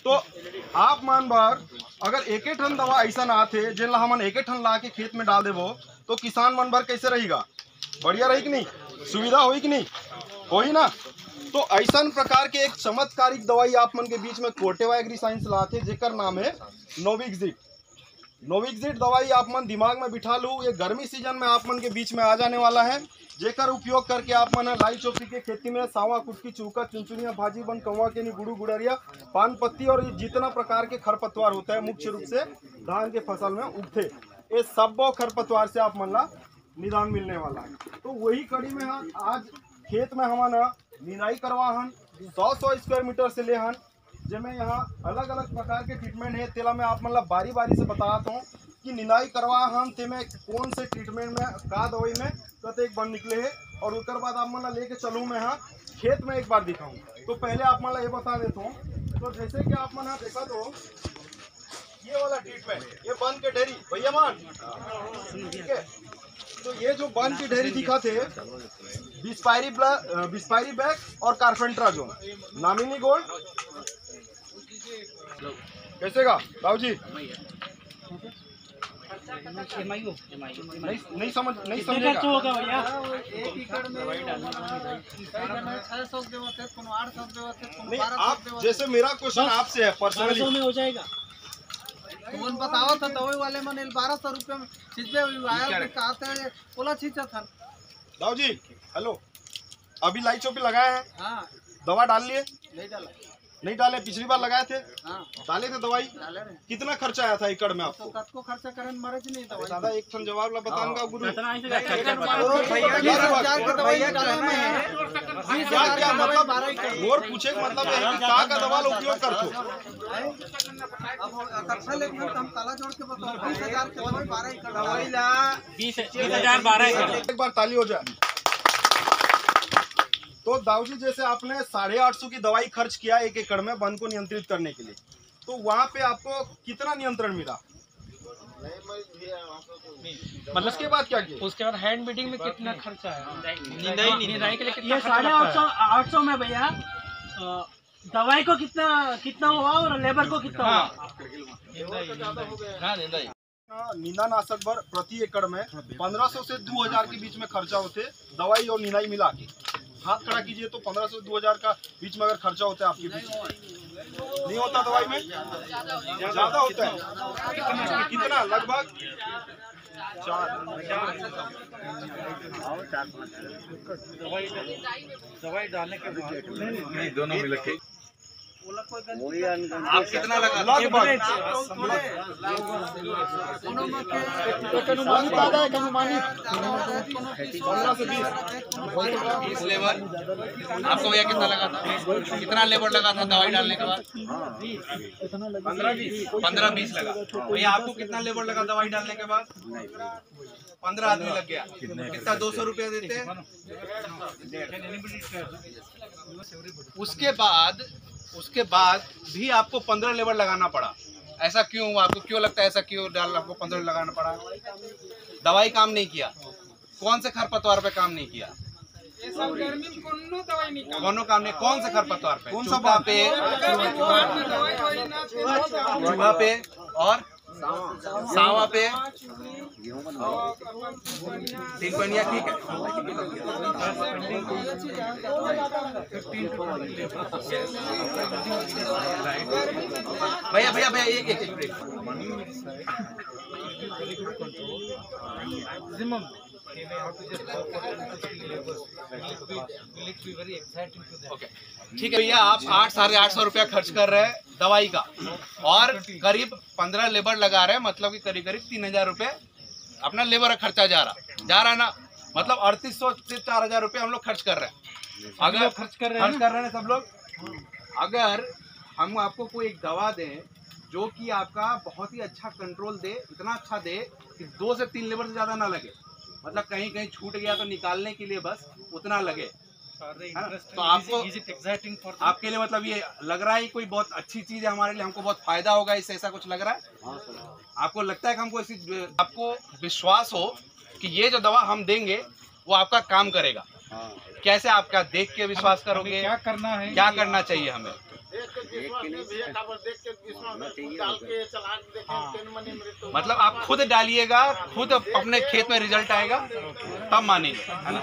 तो आप मान बार अगर एक ठन दवा ऐसा ना थे जिन हमन एक ठन ला के खेत में डाल देवो तो किसान मन भर कैसे रहेगा, बढ़िया रही कि नहीं, सुविधा होई कि नहीं, होई ना। तो ऐसा प्रकार के एक चमत्कारिक दवाई आप मन के बीच में कोर्टेवा एग्री साइंस लाते जेकर नाम है नोविक्सिड। नोविक्सिड दवाई आप मन दिमाग में बिठा लूँ, ये गर्मी सीजन में आप मन के बीच में आ जाने वाला है, जेकर उपयोग करके आप मन लाई चौकी के खेती में सावा कुटकी चूका चुनचुनिया भाजी बन कौवा के नी गुड़ू गुड़रिया पान पत्ती और जितना प्रकार के खरपतवार होता है मुख्य रूप से धान के फसल में उगते, ये सब खरपतवार से आप मन ला निदान मिलने वाला है। तो वही कड़ी में आज खेत में हमारा निराई करवा हन 100 स्क्वायर मीटर से ले हन, जिसमें यहाँ अलग अलग प्रकार के ट्रीटमेंट है। तेला मैं आप मतलब बारी बारी से बताता हूँ कि निराई करवा हम ते में कौन से ट्रीटमेंट में का दवाई में कत एक बन निकले है, और उसके बाद आप मतलब लेके चलूँ मैं यहाँ खेत में एक बार दिखाऊँ। तो पहले आप मतलब ये बता देता हूँ, तो जैसे कि आप मन देखा तो ये वाला ट्रीटमेंट, ये बन के ढेरी भैया मान, ठीक है। तो ये जो बन की ढेरी दिखा थे बिस्पायरी बैग और कारपेंट्राजोन नामिनी गोल्ड कैसे का राव जी नहीं समझेगा भैया। नहीं, आप जैसे मेरा क्वेश्चन आपसे है पर्सनली में हो जाएगा। तुम बताओ था दवाई वाले मन 1200 रुपये में छिंचे कहते बोला छिंचा था। राव जी हेलो, अभी लाई चौपी लगाए हैं, हाँ दवा डाल लिए नहीं डाला, नहीं डाले, पिछली बार लगाए थे, हाँ डाले थे दवाई, डाले रहे। कितना खर्चा आया था एकड़ में आपको? तो कत को खर्चा करें मरे नहीं दवाई दादा एक ठन जवाब ला बताऊंगा गुरु। 20,000 की दवाई डाले में है, 20,000 क्या की दवाई मतलब 12 की। मोर पूछे का मतलब है कि का दवा ला उपयोग करतो? अब कक्षा लेके हम ताला जोड़ के बताओ 20,000 की दवाई 12 की दवाई ला 20,000 12 एक बार ताली हो जाए। तो दाऊ जी जैसे आपने 850 की दवाई खर्च किया एक एकड़ में वन को नियंत्रित करने के लिए, तो वहाँ पे आपको कितना नियंत्रण मिला? मतलब उसके बाद क्या किया? उसके बाद हैंड बीटिंग में कितना खर्चा है? निदाई के लिए कितना? ये 850 में भैया दवाई को कितना हुआ और लेबर को कितना हुआ? निंदानाशक पर प्रति एकड़ में 1500 से 2000 के बीच में खर्चा होते, दवाई और निदाई मिला के। हाथ खड़ा कीजिए तो 1500 से 2000 का बीच में अगर खर्चा होता है आपके बीच में, नहीं होता दवाई में ज्यादा होता है। कितना लगभग 4 दवाई डालने के बाद नहीं दोनों मिल के आप कितना लगा? लगभग लेबर आपको भैया कितना लगा था? कितना लेबर लगा था दवाई डालने के बाद? 15-20 लगा। भैया आपको कितना लेबर लगा दवाई डालने के बाद? 15 आदमी लग गया। कितना 200 रुपया देते हैं? उसके बाद भी आपको 15 लेबर लगाना पड़ा। ऐसा क्यों हुआ? आपको क्यों लगता है ऐसा क्यों आपको 15 लगाना पड़ा? दवाई काम नहीं किया? कौन से खरपतवार पे काम नहीं किया? कोनो काम नहीं। कौन से खरपतवार पे? कौन सा पे, चूहा पे और सावा पे, तिलपनिया, ठीक है। भैया भैया भैया एक ब्रेक। ठीक है भैया, आप 800-850 रुपया खर्च कर रहे हैं दवाई का और करीब 15 लेबर लगा रहे हैं, मतलब कि करीब 3000 रुपये अपना लेबर का खर्चा जा रहा है ना, मतलब 3800 से 4000 रुपये हम लोग खर्च कर रहे हैं। अगर खर्च कर रहे हैं सब लोग, अगर हम आपको कोई एक दवा दें जो कि आपका बहुत ही अच्छा कंट्रोल दे, इतना अच्छा दे कि 2 से 3 लेबर से ज़्यादा ना लगे, मतलब कहीं कहीं छूट गया तो निकालने के लिए बस उतना लगे, तो आपको आपके लिए मतलब ये लग रहा है कोई बहुत अच्छी चीज़ है हमारे लिए, हमको बहुत फायदा होगा इससे, ऐसा कुछ लग रहा है? आपको लगता है कि हमको आपको विश्वास हो कि ये जो दवा हम देंगे वो आपका काम करेगा? कैसे आप क्या देख के विश्वास करोगे? क्या करना है, क्या करना चाहिए हमें? मतलब आप खुद डालिएगा, खुद अपने खेत में रिजल्ट आएगा तब मानेंगे, है ना?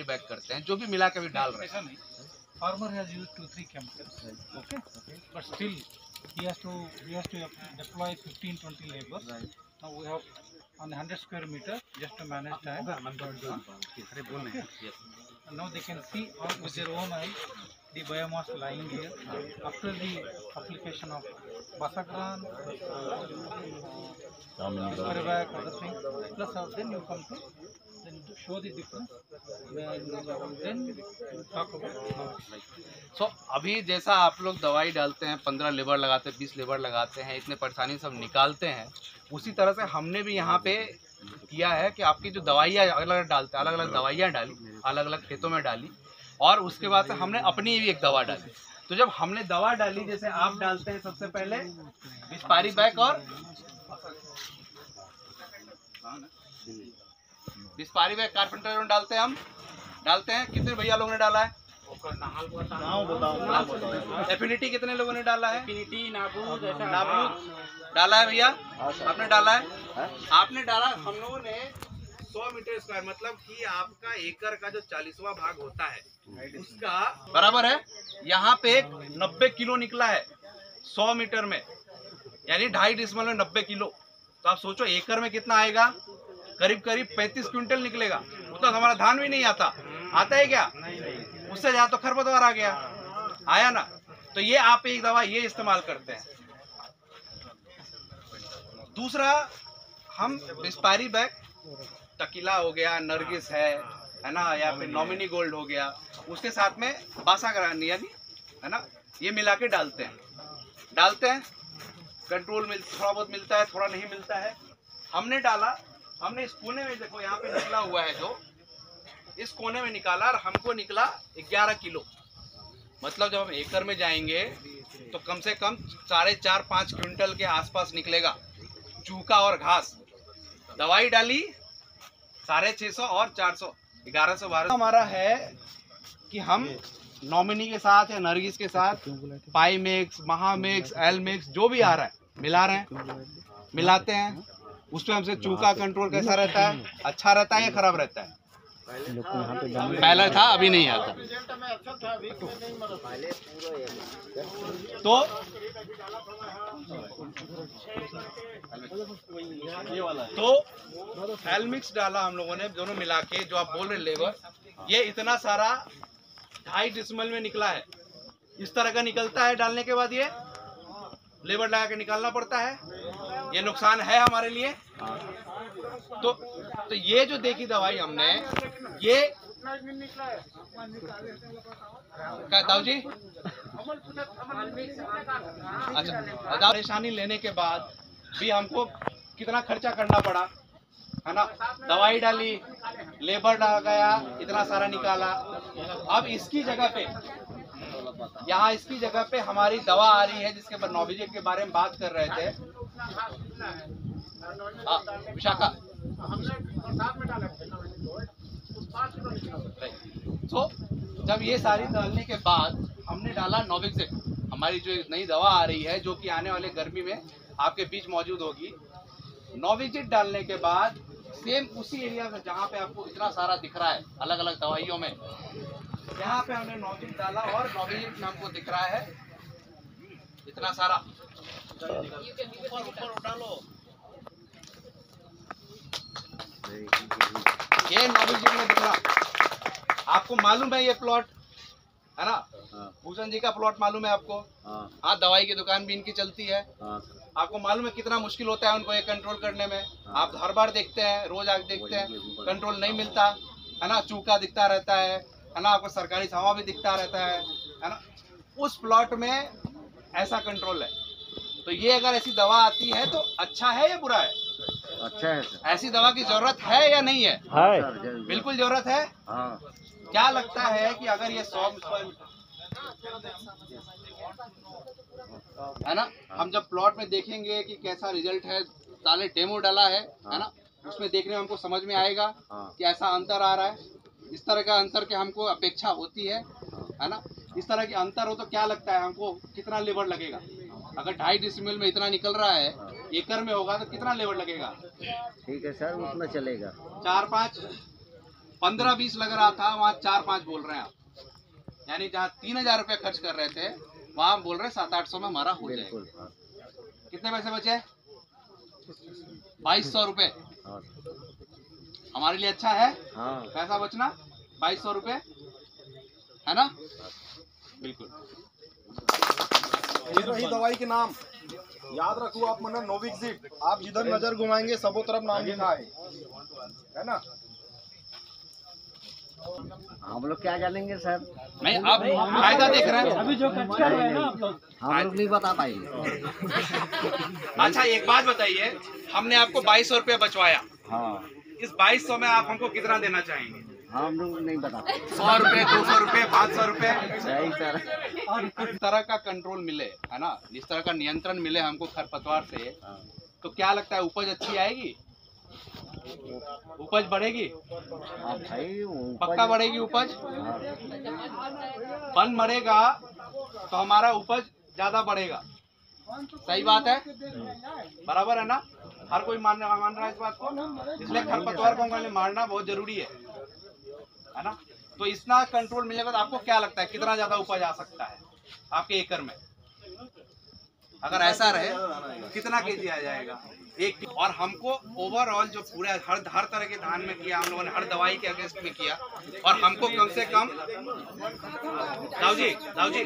बैक करते हैं जो भी मिला के भी डाल रहे हैं। Farmer has used 2-3 chemicals, okay, but still he has to deploy 15-20 laborers. Now we have on 100 square meter just to manage time. Okay. And now they can see with their own eyes the biomass lying here after the application of Basagran, Spervac, other things. Plus then you come to then show the difference. Then talk about. सो अभी जैसा आप लोग दवाई डालते हैं, 15 labour लगाते हैं, 20 labour लगाते हैं, इतने परेशानी सब निकालते हैं, उसी तरह से हमने भी यहाँ पे किया है कि आपकी जो दवाइयाँ अलग अलग डालते हैं, अलग अलग दवाइयाँ डाली, अलग अलग खेतों में डाली, और उसके बाद से हमने अपनी भी एक दवा डाली। तो जब हमने दवा डाली, जैसे आप डालते हैं सबसे पहले विस्पारी बैक और विस्पारी बैक कारपेंटर डालते हैं, हम डालते हैं। कितने भैया लोगों ने डाला है? एफिनिटी कितने लोगों ने डाला है? नाबूद डाला है भैया, आपने डाला है? आपने डाला। हम लोगों ने 100 मीटर स्क्वायर, मतलब कि आपका एकड़ का जो 40वां भाग होता है उसका बराबर है। यहाँ पे 90 किलो निकला है 100 मीटर में, यानी 2.5 डिसमल में 90 किलो। तो आप सोचो एकड़ में कितना आएगा, करीब करीब 35 क्विंटल निकलेगा। उतना तो हमारा धान भी नहीं आता है क्या? उससे ज्यादा तो खरपतवार आ गया, आया ना? तो ये आप एक दवा ये इस्तेमाल करते हैं। दूसरा, हम विस्पारी बैक, टकीला हो गया, नरगिस है ना, या फिर नॉमिनी गोल्ड हो गया, उसके साथ में बासाग्रानी यानी, है ना, ये मिला के डालते हैं। कंट्रोल थोड़ा बहुत मिलता है, थोड़ा नहीं मिलता है। हमने डाला, हमने इस कोने में देखो यहाँ पे निकला हुआ है, जो इस कोने में निकाला और हमको निकला 11 किलो। मतलब जब हम एकड़ में जाएंगे तो कम से कम 4.5-5 क्विंटल के आसपास निकलेगा, चूका और घास। दवाई डाली 650 और 400, 1112 हमारा है कि हम नॉमिनी के साथ या नरगिस के साथ पाईमेक्स, महामेक्स, एलमेक्स जो भी आ रहा है मिला रहे हैं, मिलाते हैं। उसमें हमसे चूका कंट्रोल कैसा रहता है, अच्छा रहता है या खराब रहता है? पहले था, अभी नहीं आता। तो एलमिक्स डाला हम लोगों ने, दोनों मिला के, जो आप बोल रहे लेबर, ये इतना सारा 2.5 डिसमल में निकला है। इस तरह का निकलता है डालने के बाद, ये लेबर लगा के निकालना पड़ता है, ये नुकसान है हमारे लिए। तो ये जो देखी दवाई हमने, ये क्या दाऊ जी? अच्छा, परेशानी लेने के बाद भी हमको कितना खर्चा करना पड़ा, है ना? दवाई डाली, लेबर डाल गया, इतना सारा निकाला। अब इसकी जगह पे, यहाँ इसकी जगह पे हमारी दवा आ रही है जिसके ऊपर नोविजिक के बारे में बात कर रहे थे, विशाखा। तो जब ये सारी डालने के बाद हमने डाला नोविजिक, हमारी जो नई दवा आ रही है, जो कि आने वाले गर्मी में आपके बीच मौजूद होगी। नोविजिक डालने के बाद सेम उसी एरिया में जहाँ पे आपको इतना सारा दिख रहा है अलग अलग दवाइयों में, यहाँ पे हमने नोविजिक डाला और नोविजिक में हमको दिख रहा है इतना सारा। ऊपर डालो, ये नोविजिक में दिख रहा। आपको मालूम है ये प्लॉट, है ना? भूषण जी का प्लॉट मालूम है आपको? हाँ, दवाई की दुकान भी इनकी चलती है। आपको मालूम है कितना मुश्किल होता है उनको ये कंट्रोल करने में। आप हर बार देखते हैं, रोज आके देखते हैं, कंट्रोल नहीं मिलता, है ना? चूका दिखता रहता है ना? आपको सरकारी छावा भी दिखता रहता है ना? उस प्लॉट में ऐसा कंट्रोल है। तो ये अगर ऐसी दवा आती है तो अच्छा है या बुरा है? अच्छा है सर। ऐसी दवा की जरूरत है या नहीं है? बिल्कुल जरूरत है। क्या लगता है कि अगर ये 100 है ना, हम जब प्लॉट में देखेंगे कि कैसा रिजल्ट है, साले डेमो डाला है ना, उसमें देखने में हमको समझ में आएगा कि ऐसा अंतर आ रहा है इस तरह का अंतर की हमको अपेक्षा होती है ना। इस तरह की अंतर हो तो क्या लगता है हमको कितना लेबर लगेगा? अगर 2.5 डिसिमिल में इतना निकल रहा है, एकड़ में होगा तो कितना लेबर लगेगा? ठीक है सर, उतना चलेगा। 4-5 15-20 लग रहा था, वहाँ 4-5 बोल रहे हैं आप। यानी जहाँ 3,000 रुपये खर्च कर रहे थे वहाँ हम बोल रहे हैं 700-800 में हमारा हो जाएगा। बिल्कुल। हाँ। कितने पैसे बचे? 2200 रुपये। हाँ। हमारे लिए अच्छा है हाँ। पैसा बचना, 2200 रुपये, है ना? बिल्कुल। ये रही दवाई के नाम, याद रखो आप मना नोविक्सिड। आप जिधर नजर घुमाएंगे सबों तरफ नाम लिखा है ना। हम लोग क्या जानेंगे सर? नहीं, आप फायदा देख रहे हैं। अभी जो खर्च कर रहे हैं ना आप लोग, हम लोग नहीं बता पाएंगे। अच्छा एक बात बताइए, हमने आपको 2200 रुपये बचवाया, हाँ। इस 2200 में आप हमको कितना देना चाहेंगे? हम लोग नहीं बता पाएंगे। 100 रुपये, 200 रुपये, 500 रुपये? नहीं सर। इस तरह का कंट्रोल मिले, है ना, जिस तरह का नियंत्रण मिले हमको खरपतवार से, तो क्या लगता है उपज अच्छी आएगी? उपज बढ़ेगी? हाँ भाई, पक्का बढ़ेगी उपज। हाँ। वन मरेगा तो हमारा उपज ज्यादा बढ़ेगा। सही बात है, बराबर है ना? हर कोई मान रहा है इस बात को, इसलिए खरपतवार को हमें मारना बहुत जरूरी है ना। तो इतना कंट्रोल मिलेगा तो आपको क्या लगता है कितना ज्यादा उपज आ सकता है आपके एकड़ में? अगर ऐसा रहे तो कितना केजी आ जाएगा एक? और हमको ओवरऑल जो पूरा हर तरह के धान में किया हम लोगों ने, हर दवाई के अगेंस्ट में किया, और हमको कम से कम दाऊ जी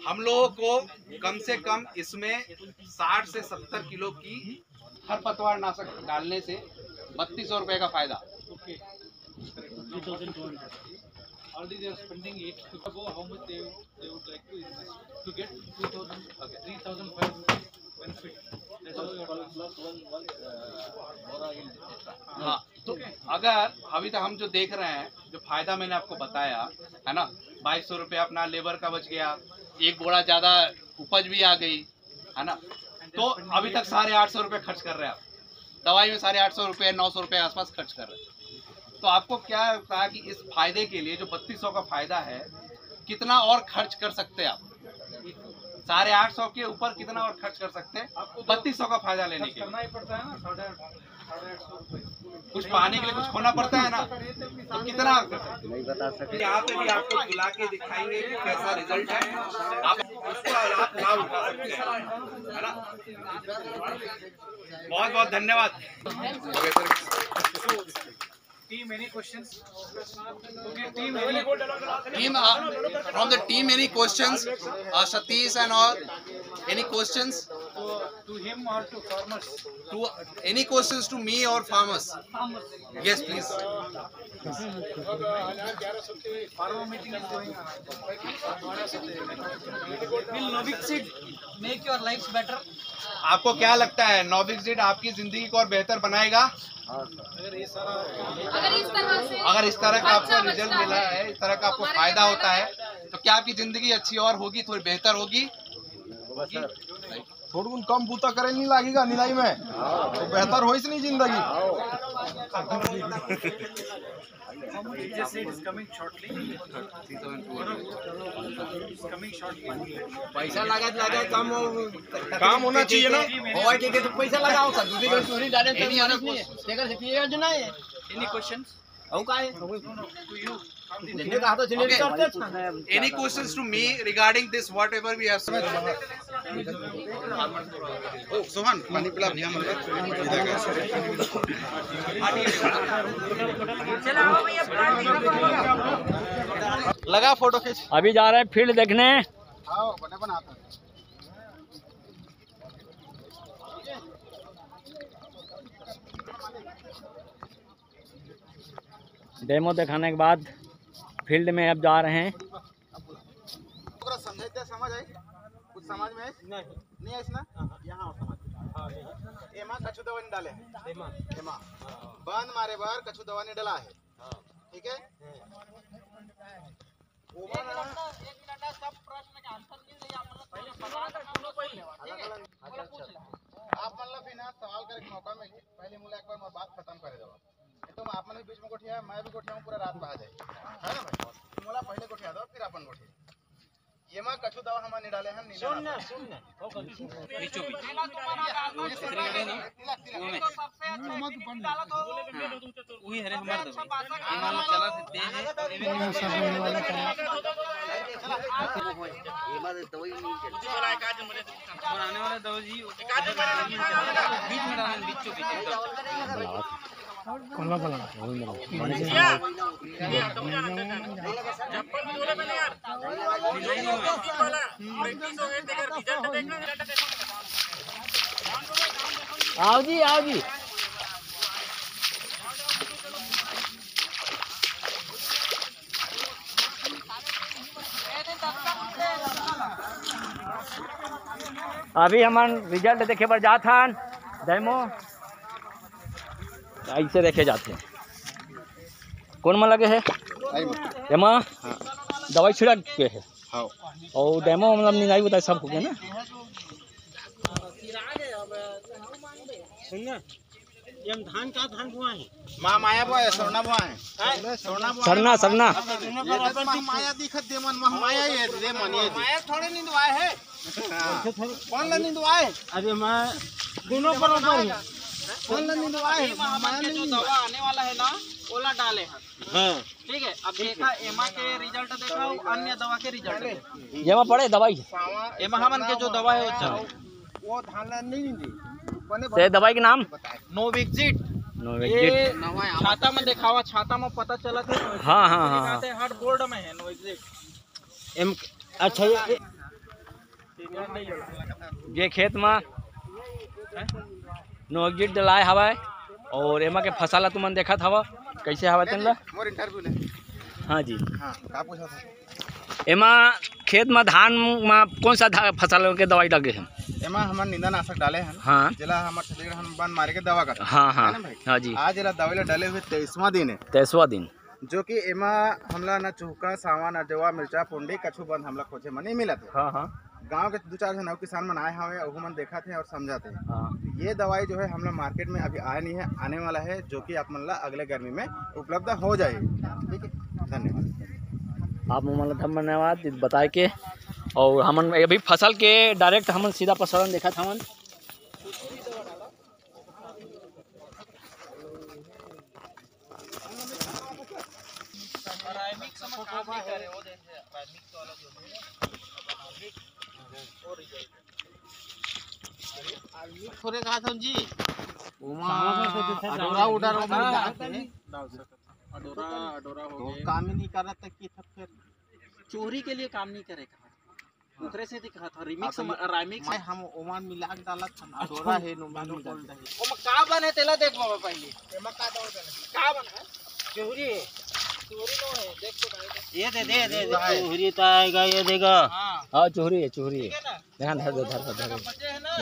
हम लोगों को कम से कम इसमें 60 से 70 किलो की खरपतवार नाशक डालने से 3200 रुपए का फायदा। Already they are spending 8 to go. How much they would like to invest to get 2,000, 3,500 benefit. That's how you are doing. हाँ, तो अगर अभी तक हम जो देख रहे हैं, जो फायदा मैंने आपको बताया है ना, 2200 रुपये अपना लेबर का बच गया, एक बोरा ज्यादा उपज भी आ गई, है ना। तो अभी तक 850 रुपये खर्च कर रहे हैं आप दवाई में, 850 रुपये 900 रुपये आसपास खर्च कर रहे हैं। तो आपको क्या लगता है कि इस फायदे के लिए जो 3200 का फायदा है, कितना और खर्च कर सकते हैं आप? 850 के ऊपर कितना और खर्च कर सकते हैं 3200 का फायदा लेने के लिए? करना ही पड़ता है ना, 850 रुपये। कुछ पाने के लिए कुछ खोना पड़ता है ना, तो कितना आप कर सकते नहीं बता सकते। हैं? यहाँ पे भी आपको बुला के दिखाएंगे कि कैसा रिजल्ट है, आप उसको आप लाभ उठा सकते हैं, है ना। बहुत बहुत धन्यवाद। Team, any questions? Okay, team, Team, from the team, any questions? Satish and all, any questions? to him or to farmers? To any questions to me or farmers? Yes, please. Farmer meeting is going on. Will Novixid make your lives better? आपको क्या लगता है नोविक्सिड आपकी जिंदगी को और बेहतर बनाएगा? अगर इस तरह अगर इस तरह का आपको रिजल्ट मिला है, इस तरह का आपको फायदा होता है, तो क्या आपकी जिंदगी अच्छी और होगी, थोड़ी बेहतर होगी? थोड़ा गुण कम बूता करे नहीं लगेगा निदाई में, तो बेहतर हो नहीं जिंदगी। This seed is coming shortly. It's coming shortly. पैसा लगा काम होना चाहिए ना। तो पैसा लगाओ सर, दूसरी कोई चोरी डाले तो नहीं आने को तेकर से पिएगा जो नहीं है। Any questions? हम का है To you? जिन्हें कहा तो जिन्हें करते हैं। Any questions to me regarding this whatever we have said? Oh, Sohan, पानी पिला भैया लगा फोटो खींच। अभी जा रहे हैं फील्ड देखने। डेमो दिखाने के बाद फील्ड में अब जा रहे हैं। समझ आई कुछ समझ में नहीं आई ना। यहाँ समझ एमा कछु दवा नहीं डाले एमा बंद मारे बार कछु दवा नहीं डाला है, ठीक है। आप मतलब बिना सवाल करे मौका में पहले मुला एक बार बात खत्म करे दवा तो आप अपन बीच में गोठिया मैं भी गोठिया पूरा रात में आ जाए है ना भाई मोला पहले गोठिया दो फिर अपन गोठिया ये मां कछु दवा हम नहीं डाले हैं सुन ना बीचो बीच वही हरे हमार दवा ये मां चला दे है ये मां दवाई नहीं चलती वाला एक आज मरे बनाने वाला दवा जी एक आज बीच में डालना बीचो बीच कोला बोला आओ जी आओ जी अभी हमार रिजल्ट देखे पर जात हन डेमो ऐसे देखे जाते हैं कौन में लगे है एमा दवाई छिड़क के है और डेमो मतलब नहीं बताए सबको के ना ये धान का धान बुआ है मां माया बुआ है सोना बुआ है सोना बुआ सरना सरना माया दिखत दे मन माया ये दे मन ये माया थोड़े नींदवाए है कौन ला नींदवाए अरे मैं दोनों बराबर है कौन ला नींदवाए माया जो दवा आने वाला है ना ओला डाले हैं हां ठीक है अब देखा एमा के रिजल्ट देखा अन्य दवा के रिजल्ट ये में पड़े दवाई एमा हमन के जो दवा है वो धान ला नहीं दी ते दवाई के नाम नोविक्सिट नोविक्सिट छाता में दिखावा छाता में पता चला था हाँ हाँ हाँ हर बोर्ड में है नोविक्सिट एम अच्छा ये खेत में नोविक्सिट डलाए हवा और एमा के फसल तुमन देखा था कैसे हवा तेन मोर इंटरव्यू ले हाँ जी हां का पूछा था एमा खेत में धान में कौन सा फसल के दवाई लगे हैं एमा हमन निंदानाशक डाले हैं हाँ जिला हमर छत्तीसगढ़ हम बन मारे के दवा कर हाँ हाँ हाँ जी आज एला दवाई डाले हुए 23वां दिन है 23वां दिन जो कि एमा हमला न चूका सावा न जवा मिर्चा पुंडी कछु बंद हमला खोजे में नहीं मिला थे हाँ हाँ गांव के 2-4 जन किसान मन आए हवे ओहू मन देखा थे और समझाते हैं हाँ ये दवाई जो है हमला मार्केट में अभी आया नहीं है आने वाला है जो कि आप मन ला अगले गर्मी में उपलब्ध हो जाएगी ठीक है धन्यवाद आप मतलब धन्यवाद बताए के और हमन अभी फसल के डायरेक्ट हमन सीधा प्रसारण देखा था हमन थोड़े कहा था जी अडोरा उडर अडोरा हो गए काम ही नहीं कर रहा था कि फिर चोरी के लिए काम नहीं करेगा ओकरे से दिखा था रिमिक्स राइमिक्स हम ओमान मिला के डाला था अडोरा है नोमान गोल्ड है ओमा का बने तेला देख बाबा पहले एमा का बना चोरी है चोरी नो है देख तो ये दे चोरी तो आएगा ये देगा हाँ चोरी है देखा धर बचे है ना